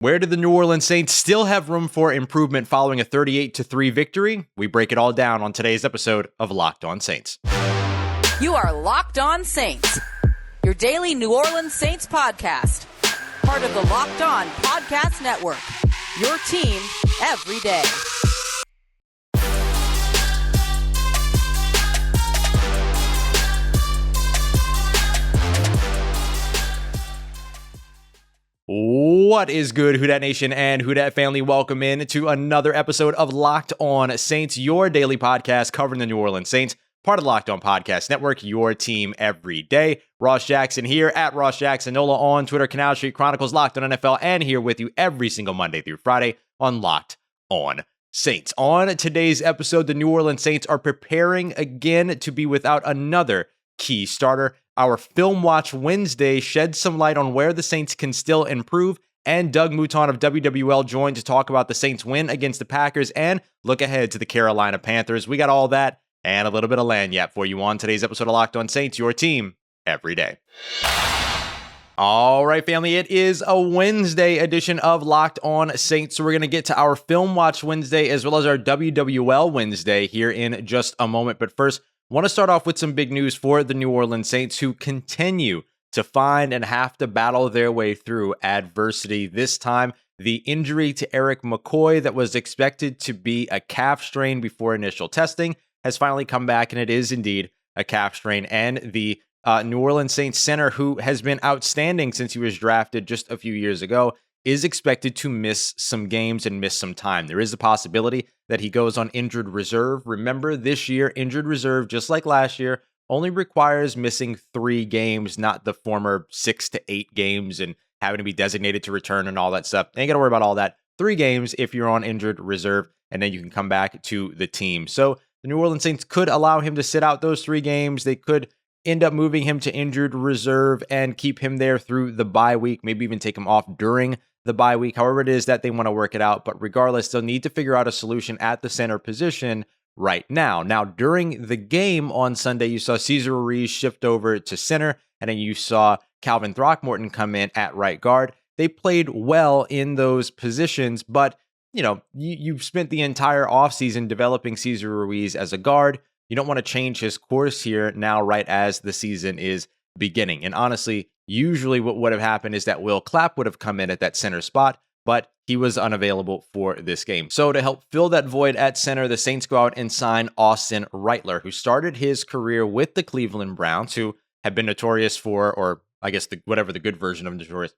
Where do the New Orleans Saints still have room for improvement following a 38-3 victory? We break it all down on today's episode of Locked On Saints. You are Locked On Saints, your daily New Orleans Saints podcast. Part of the Locked On Podcast Network, your team every day. What is good, Who Dat Nation and Who Dat family? Welcome in to another episode of Locked On Saints, your daily podcast covering the New Orleans Saints, part of the Locked On Podcast Network, your team every day. Ross Jackson here at Ross Jacksonola on Twitter, Canal Street Chronicles, Locked On NFL, and here with you every single Monday through Friday on Locked On Saints. On today's episode, the New Orleans Saints are preparing again to be without another key starter. Our Film Watch Wednesday sheds some light on where the Saints can still improve, and Doug Mouton of WWL joined to talk about the Saints' win against the Packers and look ahead to the Carolina Panthers. We got all that and a little bit of lagniappe for you on today's episode of Locked On Saints, your team every day. All right, family, it is a Wednesday edition of Locked On Saints, so we're going to get to our Film Watch Wednesday as well as our WWL Wednesday here in just a moment. But first, I want to start off with some big news for the New Orleans Saints, who continue to find and have to battle their way through adversity. This time, the injury to Erik McCoy that was expected to be a calf strain before initial testing has finally come back, and it is indeed a calf strain. And the New Orleans Saints center, who has been outstanding since he was drafted just a few years ago, is expected to miss some games and miss some time. There is a possibility that he goes on injured reserve. Remember, this year, injured reserve, just like last year, only requires missing 3 games, not the former 6 to 8 games and having to be designated to return and all that stuff. Ain't got to worry about all that. 3 games if you're on injured reserve, and then you can come back to the team. So the New Orleans Saints could allow him to sit out those 3 games. They could end up moving him to injured reserve and keep him there through the bye week, maybe even take him off during the bye week, however it is that they want to work it out. But regardless, they'll need to figure out a solution at the center position right now. Now, during the game on Sunday, you saw Cesar Ruiz shift over to center, and then you saw Calvin Throckmorton come in at right guard. They played well in those positions, but you've spent the entire offseason developing Cesar Ruiz as a guard. You don't want to change his course here now, right as the season is beginning. And honestly, usually what would have happened is that Will Clapp would have come in at that center spot, but he was unavailable for this game. So to help fill that void at center, the Saints go out and sign Austin Reiter, who started his career with the Cleveland Browns, who have been notorious for, or I guess whatever the good version of notorious,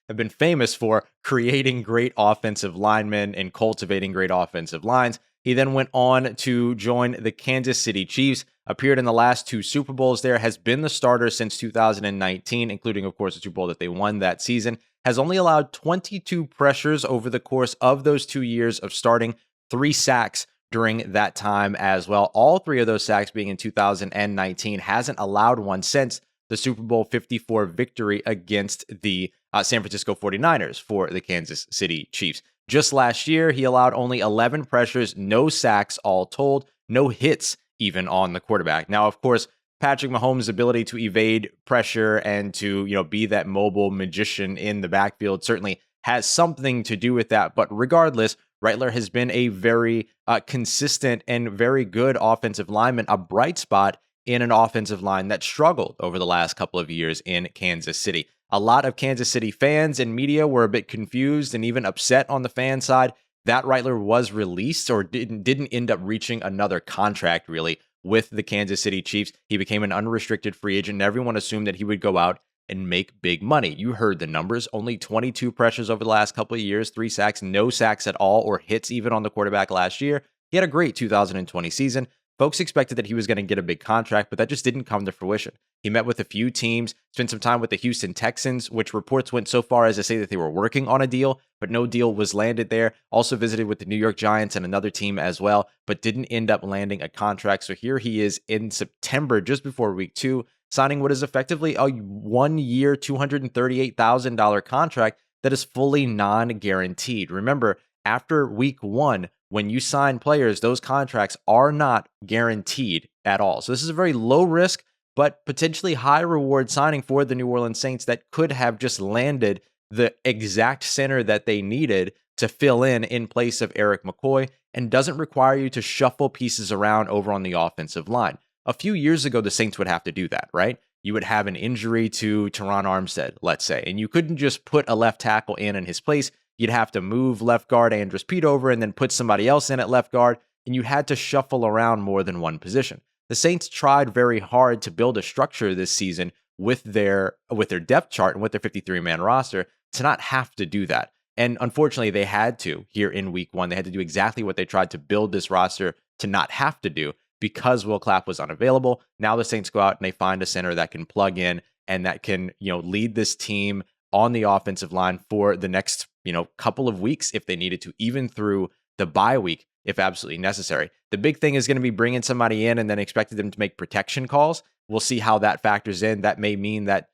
have been famous for creating great offensive linemen and cultivating great offensive lines. He then went on to join the Kansas City Chiefs, appeared in the last 2 Super Bowls there, has been the starter since 2019, including, of course, the Super Bowl that they won that season, has only allowed 22 pressures over the course of those 2 years of starting, 3 sacks during that time as well. All 3 of those sacks being in 2019, hasn't allowed one since the Super Bowl 54 victory against the San Francisco 49ers for the Kansas City Chiefs. Just last year, he allowed only 11 pressures, no sacks all told, no hits even on the quarterback. Now, of course, Patrick Mahomes' ability to evade pressure and to, be that mobile magician in the backfield certainly has something to do with that. But regardless, Reiter has been a very consistent and very good offensive lineman, a bright spot in an offensive line that struggled over the last couple of years in Kansas City. A lot of Kansas City fans and media were a bit confused and even upset on the fan side that Reiter was released or didn't end up reaching another contract, really, with the Kansas City Chiefs. He became an unrestricted free agent, and everyone assumed that he would go out and make big money. You heard the numbers. Only 22 pressures over the last couple of years, 3 sacks, no sacks at all, or hits even on the quarterback last year. He had a great 2020 season. Folks expected that he was going to get a big contract, but that just didn't come to fruition. He met with a few teams, spent some time with the Houston Texans, which reports went so far as to say that they were working on a deal, but no deal was landed there. Also visited with the New York Giants and another team as well, but didn't end up landing a contract. So here he is in September, just before week 2, signing what is effectively a 1-year, $238,000 contract that is fully non-guaranteed. Remember, after week 1, when you sign players, those contracts are not guaranteed at all. So this is a very low risk, but potentially high reward signing for the New Orleans Saints that could have just landed the exact center that they needed to fill in place of Erik McCoy, and doesn't require you to shuffle pieces around over on the offensive line. A few years ago, the Saints would have to do that, right? You would have an injury to Teron Armstead, let's say, and you couldn't just put a left tackle in his place. You'd have to move left guard Andres Pete over and then put somebody else in at left guard, and you had to shuffle around more than one position. The Saints tried very hard to build a structure this season with their depth chart and with their 53-man roster to not have to do that. And unfortunately, they had to here in week one. They had to do exactly what they tried to build this roster to not have to do because Will Clapp was unavailable. Now the Saints go out and they find a center that can plug in and that can, lead this team on the offensive line for the next, couple of weeks if they needed to, even through the bye week if absolutely necessary. The big thing is going to be bringing somebody in and then expecting them to make protection calls. We'll see how that factors in. That may mean that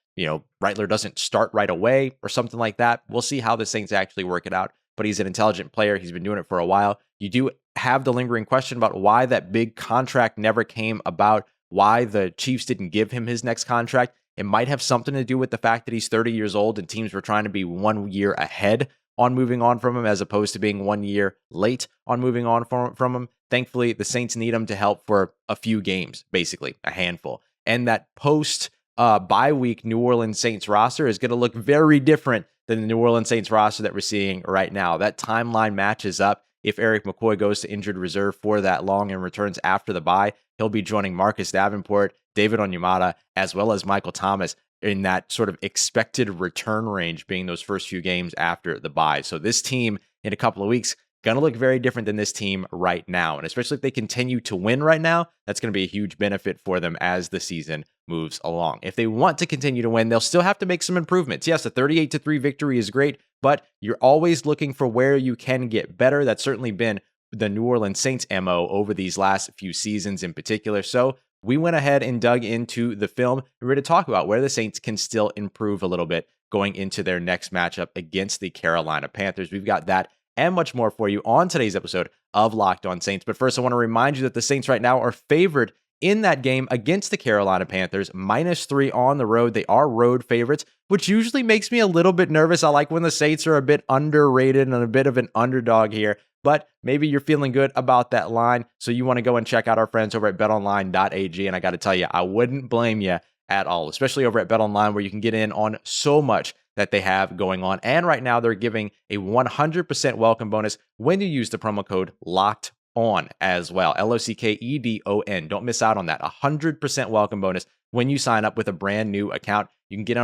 Reiter doesn't start right away or something like that. We'll see how the Saints actually work it out, but he's an intelligent player. He's been doing it for a while. You do have the lingering question about why that big contract never came about, why the Chiefs didn't give him his next contract. It might have something to do with the fact that he's 30 years old and teams were trying to be 1 year ahead on moving on from him as opposed to being 1 year late on moving on from him. Thankfully, the Saints need him to help for a few games, basically a handful. And that post bye week New Orleans Saints roster is going to look very different than the New Orleans Saints roster that we're seeing right now. That timeline matches up. If Erik McCoy goes to injured reserve for that long and returns after the bye, he'll be joining Marcus Davenport, David Onyemata, as well as Michael Thomas in that sort of expected return range, being those first few games after the bye. So this team in a couple of weeks going to look very different than this team right now. And especially if they continue to win right now, that's going to be a huge benefit for them as the season moves along. If they want to continue to win, they'll still have to make some improvements. Yes, a 38-3 victory is great, but you're always looking for where you can get better. That's certainly been the New Orleans Saints MO over these last few seasons in particular. So we went ahead and dug into the film. We're going to talk about where the Saints can still improve a little bit going into their next matchup against the Carolina Panthers. We've got that and much more for you on today's episode of Locked On Saints. But first, I want to remind you that the Saints right now are favored in that game against the Carolina Panthers, -3 on the road. They are road favorites, which usually makes me a little bit nervous. I like when the Saints are a bit underrated and a bit of an underdog here, but maybe you're feeling good about that line. So you want to go and check out our friends over at BetOnline.ag. And I got to tell you, I wouldn't blame you at all, especially over at BetOnline, where you can get in on so much that they have going on. And right now they're giving a 100% welcome bonus when you use the promo code LOCKED on as well. LOCKEDON. Don't miss out on that. 100% welcome bonus when you sign up with a brand new account. You can get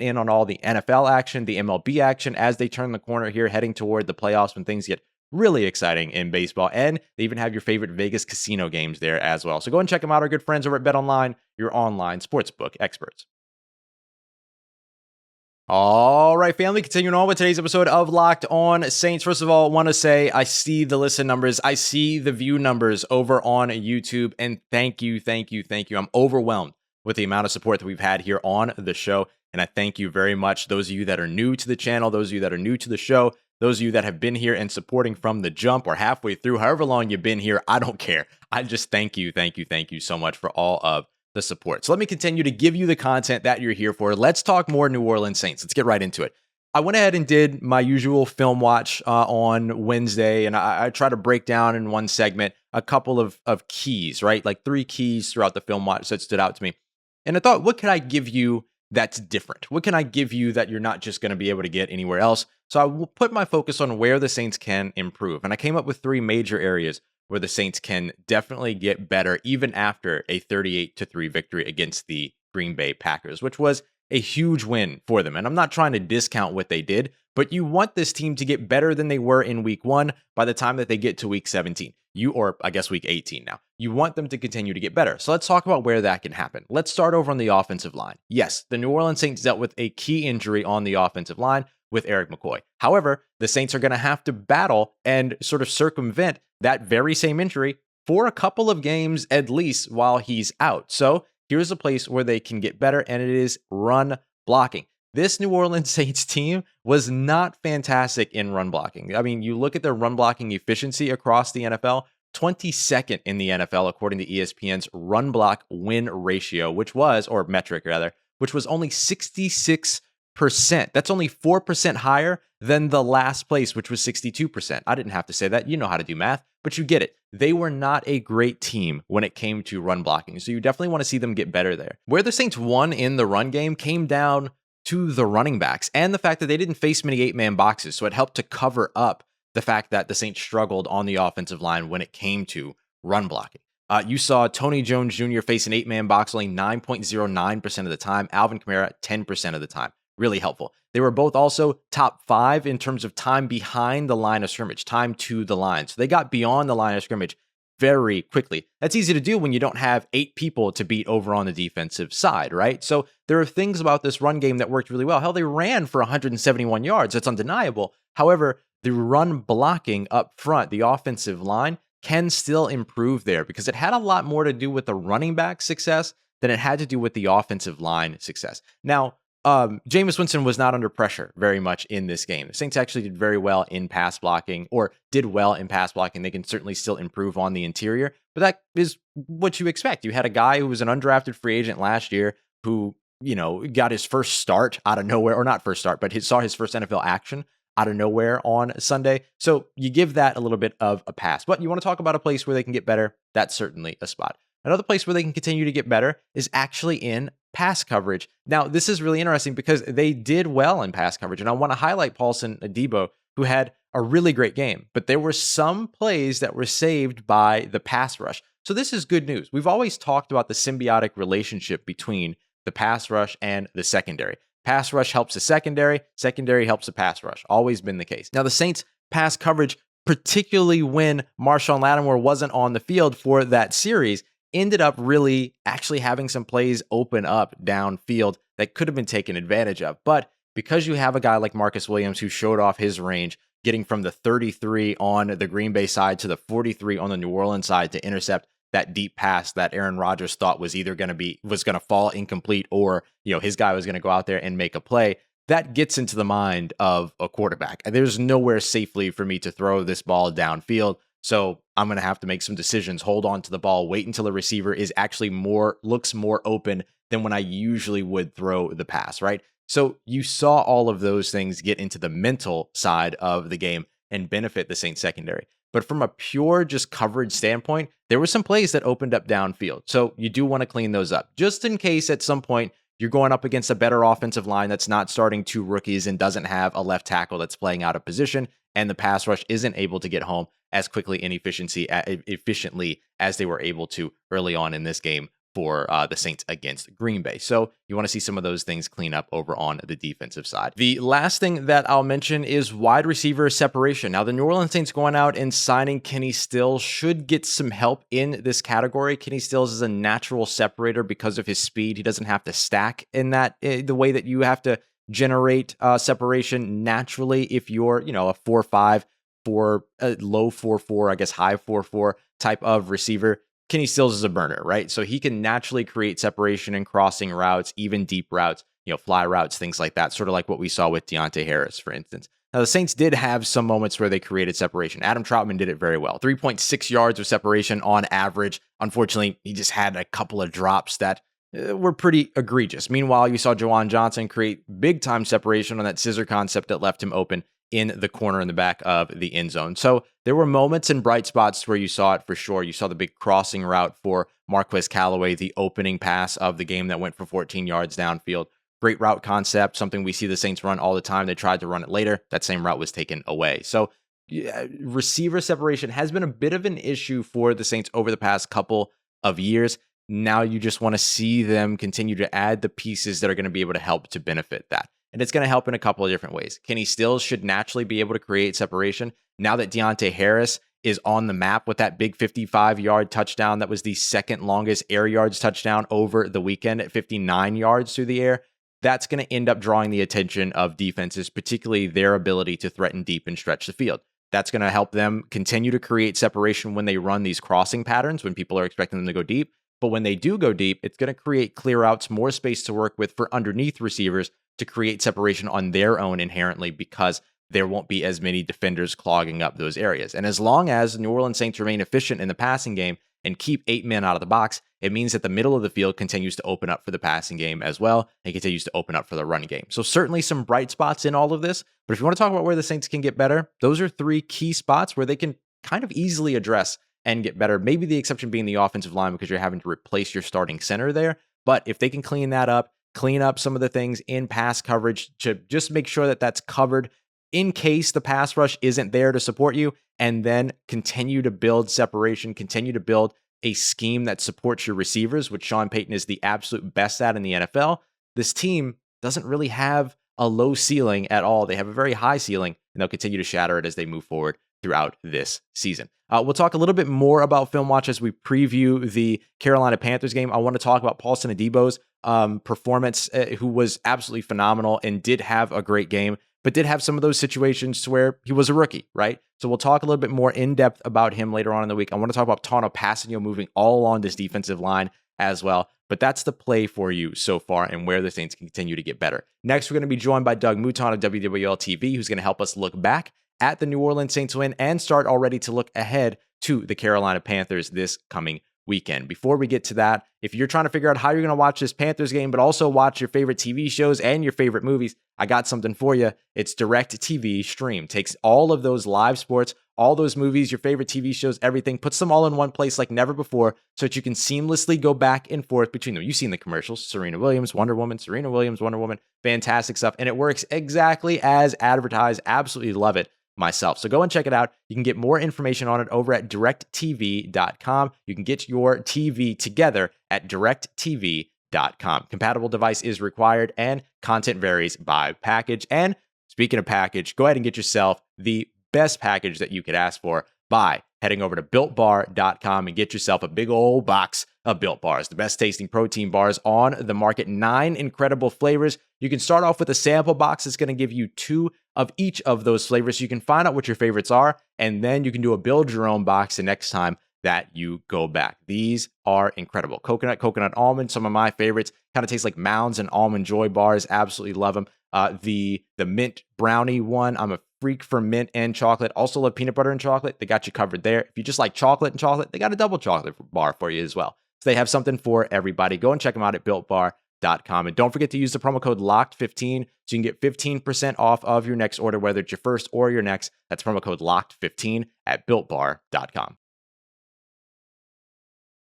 in on all the NFL action, the MLB action as they turn the corner here, heading toward the playoffs when things get really exciting in baseball. And they even have your favorite Vegas casino games there as well. So go and check them out. Our good friends over at BetOnline, your online sportsbook experts. All right, family, continuing on with today's episode of Locked On Saints. First of all, I want to say I see the listen numbers. I see the view numbers over on YouTube, and thank you. I'm overwhelmed with the amount of support that we've had here on the show, and I thank you very much. Those of you that are new to the channel, those of you that are new to the show, those of you that have been here and supporting from the jump or halfway through, however long you've been here, I don't care. I just thank you so much for all of the support. So let me continue to give you the content that you're here for. Let's talk more New Orleans Saints. Let's get right into it. I went ahead and did my usual film watch on Wednesday, and I try to break down in one segment a couple of keys, right? Like 3 keys throughout the film watch that stood out to me. And I thought, what can I give you that's different? What can I give you that you're not just going to be able to get anywhere else? So I will put my focus on where the Saints can improve. And I came up with 3 major areas where the Saints can definitely get better even after a 38-3 victory against the Green Bay Packers, which was a huge win for them. And I'm not trying to discount what they did, but you want this team to get better than they were in week 1 by the time that they get to week 17. Or I guess week 18 now. You want them to continue to get better. So let's talk about where that can happen. Let's start over on the offensive line. Yes, the New Orleans Saints dealt with a key injury on the offensive line with Erik McCoy. However, the Saints are going to have to battle and sort of circumvent that very same injury for a couple of games at least while he's out. So here's a place where they can get better, and it is run blocking. This New Orleans Saints team was not fantastic in run blocking. I mean, you look at their run blocking efficiency across the NFL, 22nd in the NFL, according to ESPN's run block win ratio, which was only 66 That's only 4% higher than the last place, which was 62%. I didn't have to say that. You know how to do math, but you get it. They were not a great team when it came to run blocking. So you definitely want to see them get better there. Where the Saints won in the run game came down to the running backs and the fact that they didn't face many 8-man boxes. So it helped to cover up the fact that the Saints struggled on the offensive line when it came to run blocking. You saw Tony Jones Jr. face an 8-man box only 9.09% of the time. Alvin Kamara, 10% of the time. Really helpful. They were both also top 5 in terms of time behind the line of scrimmage, time to the line. So they got beyond the line of scrimmage very quickly. That's easy to do when you don't have 8 people to beat over on the defensive side, right? So there are things about this run game that worked really well. Hell, they ran for 171 yards. That's undeniable. However, the run blocking up front, the offensive line, can still improve there because it had a lot more to do with the running back success than it had to do with the offensive line success. Now, Jameis Winston was not under pressure very much in this game. The Saints actually did very well in pass blocking, or did well in pass blocking. They can certainly still improve on the interior, but that is what you expect. You had a guy who was an undrafted free agent last year who, got his first start out of nowhere, or not first start, but saw his first NFL action out of nowhere on Sunday. So you give that a little bit of a pass. But you want to talk about a place where they can get better? That's certainly a spot. Another place where they can continue to get better is actually in pass coverage. Now, this is really interesting because they did well in pass coverage. And I want to highlight Paulson Adebo, who had a really great game. But there were some plays that were saved by the pass rush. So this is good news. We've always talked about the symbiotic relationship between the pass rush and the secondary. Pass rush helps the secondary helps the pass rush. Always been the case. Now, the Saints' pass coverage, particularly when Marshon Lattimore wasn't on the field for that series, ended up really actually having some plays open up downfield that could have been taken advantage of. But because you have a guy like Marcus Williams who showed off his range, getting from the 33 on the Green Bay side to the 43 on the New Orleans side to intercept that deep pass that Aaron Rodgers thought was either going to fall incomplete, or his guy was going to go out there and make a play, that gets into the mind of a quarterback. There's nowhere safely for me to throw this ball downfield, so I'm going to have to make some decisions, hold on to the ball, wait until the receiver is actually looks more open than when I usually would throw the pass, right? So you saw all of those things get into the mental side of the game and benefit the Saints secondary. But from a pure just coverage standpoint, there were some plays that opened up downfield. So you do want to clean those up just in case at some point you're going up against a better offensive line that's not starting 2 rookies and doesn't have a left tackle that's playing out of position, and the pass rush isn't able to get home as quickly and efficiently as they were able to early on in this game for the Saints against Green Bay. So you want to see some of those things clean up over on the defensive side. The last thing that I'll mention is wide receiver separation. Now, the New Orleans Saints going out and signing Kenny Stills should get some help in this category. Kenny Stills is a natural separator because of his speed. He doesn't have to stack in that the way that you have to generate separation naturally if you're, a 4.5, a low 4.4, I guess high 4.4 type of receiver. Kenny Stills is a burner, right? So he can naturally create separation in crossing routes, even deep routes, fly routes, things like that, sort of like what we saw with Deontay Harris, for instance. Now, the Saints did have some moments where they created separation. Adam Trautman did it very well. 3.6 yards of separation on average. Unfortunately, he just had a couple of drops that were pretty egregious. Meanwhile, you saw Juwan Johnson create big-time separation on that scissor concept that left him open in the corner in the back of the end zone. So there were moments and bright spots where you saw it for sure. You saw the big crossing route for Marquez Callaway, the opening pass of the game that went for 14 yards downfield. Great route concept, something we see the Saints run all the time. They tried to run it later. That same route was taken away. So receiver separation has been a bit of an issue for the Saints over the past couple of years. Now you just want to see them continue to add the pieces that are going to be able to help to benefit that. And it's going to help in a couple of different ways. Kenny Stills should naturally be able to create separation. Now that Deontay Harris is on the map with that big 55-yard touchdown, that was the second longest air yards touchdown over the weekend at 59 yards through the air, that's going to end up drawing the attention of defenses, particularly their ability to threaten deep and stretch the field. That's going to help them continue to create separation when they run these crossing patterns, when people are expecting them to go deep. But when they do go deep, it's going to create clear outs, more space to work with for underneath receivers to create separation on their own inherently, because there won't be as many defenders clogging up those areas. And as long as the New Orleans Saints remain efficient in the passing game and keep 8 men out of the box, it means that the middle of the field continues to open up for the passing game as well, and continues to open up for the run game. So certainly some bright spots in all of this, but if you want to talk about where the Saints can get better, those are 3 key spots where they can kind of easily address and get better. Maybe the exception being the offensive line, because you're having to replace your starting center there. But if they can clean up some of the things in pass coverage to just make sure that that's covered in case the pass rush isn't there to support you, and then continue to build separation, continue to build a scheme that supports your receivers, which Sean Payton is the absolute best at in the NFL, this team doesn't really have a low ceiling at all. They have a very high ceiling, and they'll continue to shatter it as they move forward throughout this season. We'll talk a little bit more about film watch as we preview the Carolina Panthers game. I want to talk about Paulson Adebo's performance, who was absolutely phenomenal and did have a great game, but did have some of those situations to where he was a rookie, right? So we'll talk a little bit more in depth about him later on in the week. I want to talk about Tano Passanio moving all along this defensive line as well. But that's the play for you so far and where the Saints can continue to get better. Next, we're going to be joined by Doug Mouton of WWL TV, who's going to help us look back at the New Orleans Saints win and start already to look ahead to the Carolina Panthers this coming weekend. Before we get to that, if you're trying to figure out how you're going to watch this Panthers game, but also watch your favorite TV shows and your favorite movies, I got something for you. It's DirecTV Stream. Takes all of those live sports, all those movies, your favorite TV shows, everything, puts them all in one place like never before so that you can seamlessly go back and forth between them. You've seen the commercials, Serena Williams, Wonder Woman, Serena Williams, Wonder Woman, fantastic stuff. And it works exactly as advertised. Absolutely love it myself. So go and check it out. You can get more information on it over at directtv.com. You can get your TV together at directtv.com. Compatible device is required and content varies by package. And speaking of package, go ahead and get yourself the best package that you could ask for by heading over to builtbar.com and get yourself a big old box of Built Bars, the best tasting protein bars on the market. 9 incredible flavors. You can start off with a sample box that's going to give you 2 of each of those flavors so you can find out what your favorites are, and then you can do a build your own box the next time that you go back. These are incredible. Coconut almond, some of my favorites. Kind of taste like Mounds and Almond Joy bars. Absolutely love them. The mint brownie one, I'm a freak for mint and chocolate. Also love peanut butter and chocolate. They got you covered there. If you just like chocolate and chocolate, they got a double chocolate bar for you as well. So they have something for everybody. Go and check them out at builtbar.com. And don't forget to use the promo code LOCKED15 so you can get 15% off of your next order, whether it's your first or your next. That's promo code LOCKED15 at builtbar.com.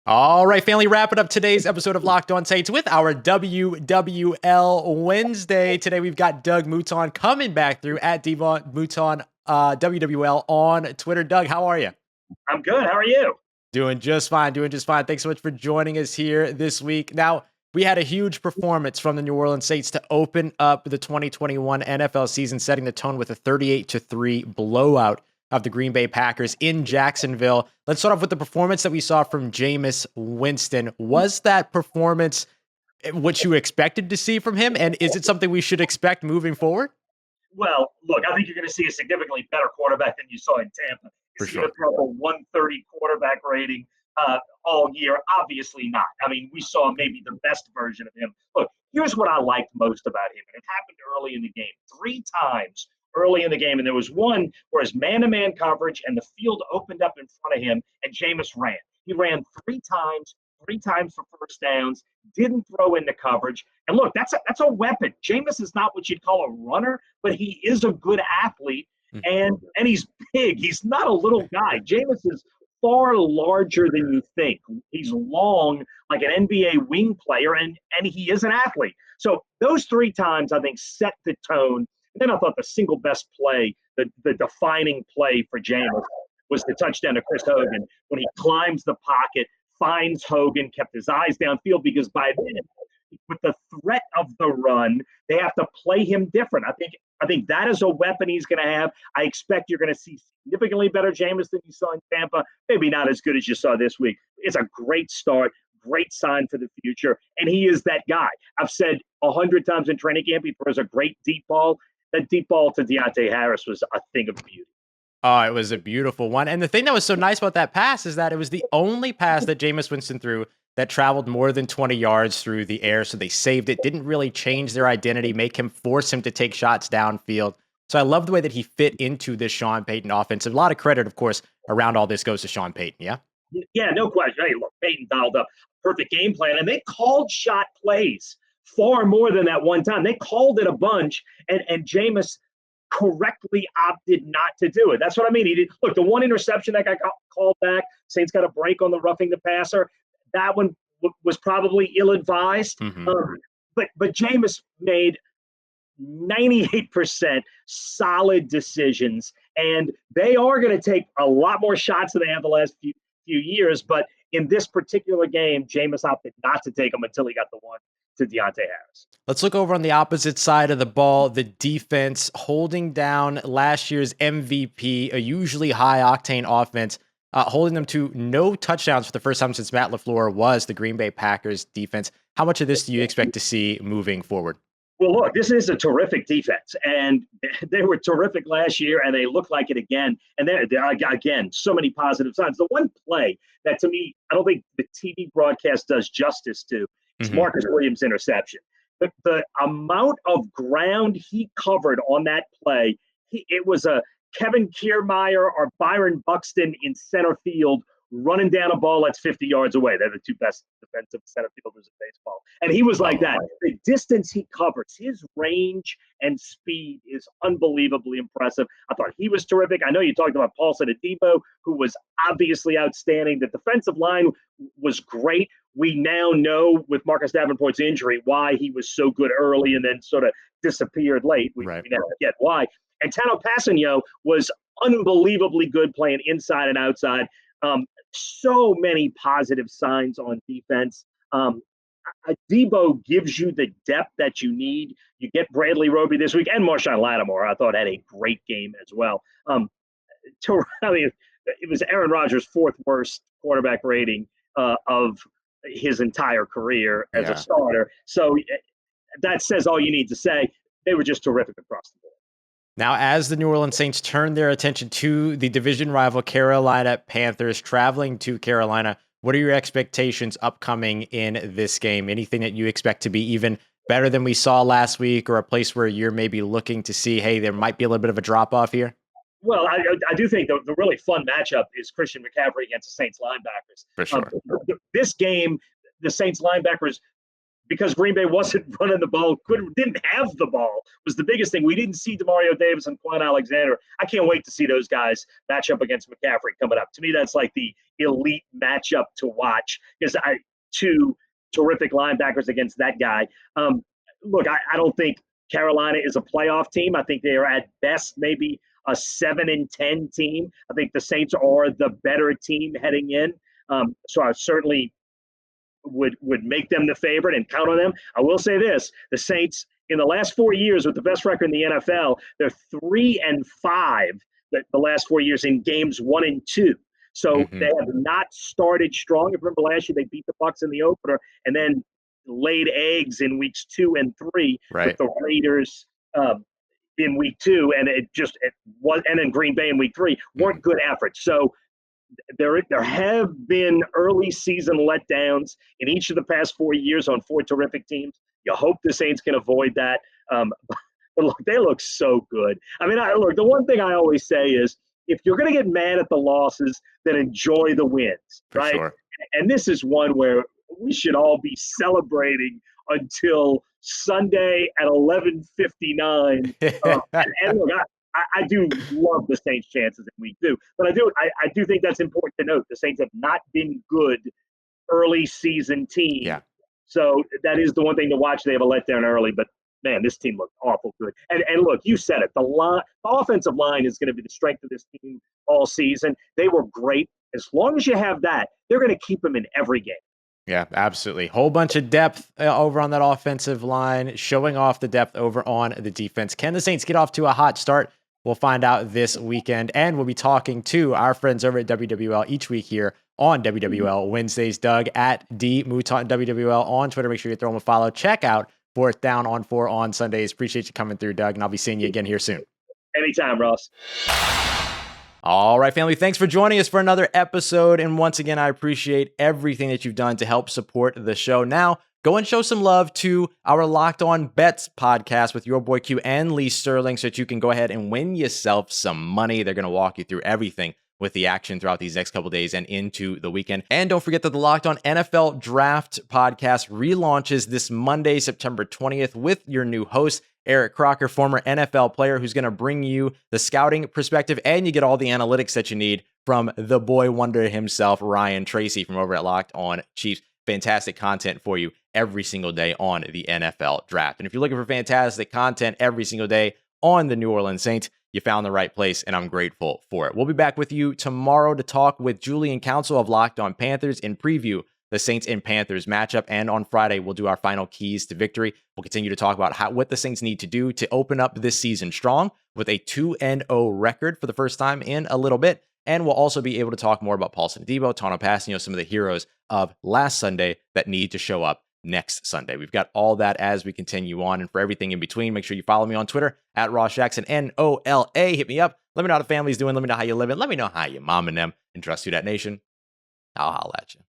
All right, family, wrapping up today's episode of Locked On Saints with our WWL Wednesday. Today we've got Doug Mouton coming back through at Mouton WWL on Twitter. Doug, how are you? I'm good. How are you? Doing just fine. Thanks so much for joining us here this week. Now, we had a huge performance from the New Orleans Saints to open up the 2021 NFL season, setting the tone with a 38-3 blowout of the Green Bay Packers in Jacksonville. Let's start off with the performance that we saw from Jameis Winston. Was that performance what you expected to see from him? And is it something we should expect moving forward? Well, look, I think you're going to see a significantly better quarterback than you saw in Tampa. For Is he sure. going to throw a 130 quarterback rating all year? Obviously not. I mean, we saw maybe the best version of him. Look, here's what I liked most about him. And it happened early in the game. 3 times early in the game. And there was one where his man-to-man coverage and the field opened up in front of him, and Jameis ran. He ran 3 times for first downs, didn't throw into coverage. And look, that's a weapon. Jameis is not what you'd call a runner, but he is a good athlete, and he's big. He's not a little guy. Jameis is far larger than you think. He's long, like an NBA wing player, and he is an athlete. So those 3 times, I think, set the tone. And then I thought the single best play, the defining play for Jameis was the touchdown to Chris Hogan when he climbs the pocket, finds Hogan, kept his eyes downfield, because by then, with the threat of the run, they have to play him different. I think that is a weapon he's going to have. I expect you're going to see significantly better Jameis than you saw in Tampa. Maybe not as good as you saw this week. It's a great start, great sign for the future, and he is that guy. I've said 100 times in training camp, he throws a great deep ball. That deep ball to Deontay Harris was a thing of beauty. Oh, it was a beautiful one. And the thing that was so nice about that pass is that it was the only pass that Jameis Winston threw that traveled more than 20 yards through the air. So they saved it, didn't really change their identity, force him to take shots downfield. So I love the way that he fit into this Sean Payton offense. A lot of credit, of course, around all this goes to Sean Payton, yeah? Yeah, no question. Hey, look, Peyton dialed up perfect game plan, and they called shot plays far more than that one time. They called it a bunch, and Jameis correctly opted not to do it. That's what I mean. He did look, the one interception that got called back. Saints got a break on the roughing the passer. That one was probably ill-advised. Mm-hmm. But Jameis made 98% solid decisions, and they are going to take a lot more shots than they have the last few years. But in this particular game, Jameis opted not to take them until he got the one to Deontay Harris. Let's look over on the opposite side of the ball. The defense holding down last year's MVP, a usually high octane offense, holding them to no touchdowns for the first time since Matt LaFleur was the Green Bay Packers defense. How much of this do you expect to see moving forward? Well, look, this is a terrific defense, and they were terrific last year, and they look like it again. And they're again, so many positive signs. The one play that, to me, I don't think the TV broadcast does justice to is Marcus Williams' interception. The amount of ground he covered on that play, it was a Kevin Kiermaier or Byron Buxton in center field running down a ball that's 50 yards away. They're the two best defensive center fielders in baseball. And he was like that. The distance he covers, his range and speed is unbelievably impressive. I thought he was terrific. I know you talked about Paulson Adebo, who was obviously outstanding. The defensive line was great. We now know with Marcus Davenport's injury why he was so good early and then sort of disappeared late. We now get why. And Tano Passanio was unbelievably good playing inside and outside. So many positive signs on defense. Adebo gives you the depth that you need. You get Bradley Roby this week, and Marshon Lattimore, I thought, had a great game as well. I mean, it was Aaron Rodgers' fourth worst quarterback rating of his entire career as a starter. So that says all you need to say. They were just terrific across the board. Now, as the New Orleans Saints turn their attention to the division rival Carolina Panthers traveling to Carolina, what are your expectations upcoming in this game? Anything that you expect to be even better than we saw last week, or a place where you're maybe looking to see, hey, there might be a little bit of a drop-off here? Well, I do think the really fun matchup is Christian McCaffrey against the Saints linebackers. For sure. This game, the Saints linebackers, because Green Bay wasn't running the ball, didn't have the ball, was the biggest thing. We didn't see DeMario Davis and Quan Alexander. I can't wait to see those guys match up against McCaffrey coming up. To me, that's like the elite matchup to watch, because two terrific linebackers against that guy. Look, I don't think Carolina is a playoff team. I think they are at best maybe a 7-10 team. I think the Saints are the better team heading in. So I certainly would make them the favorite and count on them. I will say this: the Saints in the last 4 years with the best record in the NFL, they're 3-5 the last 4 years in games 1 and 2. So they have not started strong. If you remember last year, they beat the Bucs in the opener and then laid eggs in weeks 2 and 3 with the Raiders in week 2, and it was, and in Green Bay in week 3 weren't good efforts. So there have been early season letdowns in each of the past 4 years on 4 terrific teams. You hope the Saints can avoid that. But look, they look so good. I mean, look, the one thing I always say is, if you're going to get mad at the losses, then enjoy the wins, right? Sure. And this is one where we should all be celebrating until Sunday at 11:59. And look, I do love the Saints' chances in week 2, but I do think that's important to note. The Saints have not been good early season team. Yeah. So that is the one thing to watch. They have a letdown early, but man, this team looked awful good. And look, you said it. The offensive line is going to be the strength of this team all season. They were great. As long as you have that, they're going to keep them in every game. Yeah, absolutely. Whole bunch of depth over on that offensive line, showing off the depth over on the defense. Can the Saints get off to a hot start? We'll find out this weekend, and we'll be talking to our friends over at WWL each week here on WWL Wednesdays. Doug at Mouton of WWL on Twitter. Make sure you throw him a follow. Check out 4th Down on 4 on Sundays. Appreciate you coming through, Doug, and I'll be seeing you again here soon. Anytime, Ross. All right, family, thanks for joining us for another episode. And once again, I appreciate everything that you've done to help support the show. Now, go and show some love to our Locked On Bets podcast with your boy Q and Lee Sterling so that you can go ahead and win yourself some money. They're going to walk you through everything with the action throughout these next couple days and into the weekend. And don't forget that the Locked On NFL Draft podcast relaunches this Monday, September 20th, with your new host, Eric Crocker, former NFL player, who's going to bring you the scouting perspective, and you get all the analytics that you need from the boy wonder himself, Ryan Tracy, from over at Locked On Chiefs. Fantastic content for you every single day on the NFL Draft. And if you're looking for fantastic content every single day on the New Orleans Saints, you found the right place, and I'm grateful for it. We'll be back with you tomorrow to talk with Julian Council of Locked On Panthers and preview the Saints and Panthers matchup. And on Friday, we'll do our final keys to victory. We'll continue to talk about what the Saints need to do to open up this season strong with a 2-0 record for the first time in a little bit. And we'll also be able to talk more about Paulson Adebo, Tano Passanio, some of the heroes of last Sunday that need to show up next Sunday. We've got all that as we continue on. And for everything in between, make sure you follow me on Twitter at Ross Jackson, NOLA. Hit me up. Let me know how the family's doing. Let me know how you're living. Let me know how your mom and them. And trust you, that nation. I'll holla at you.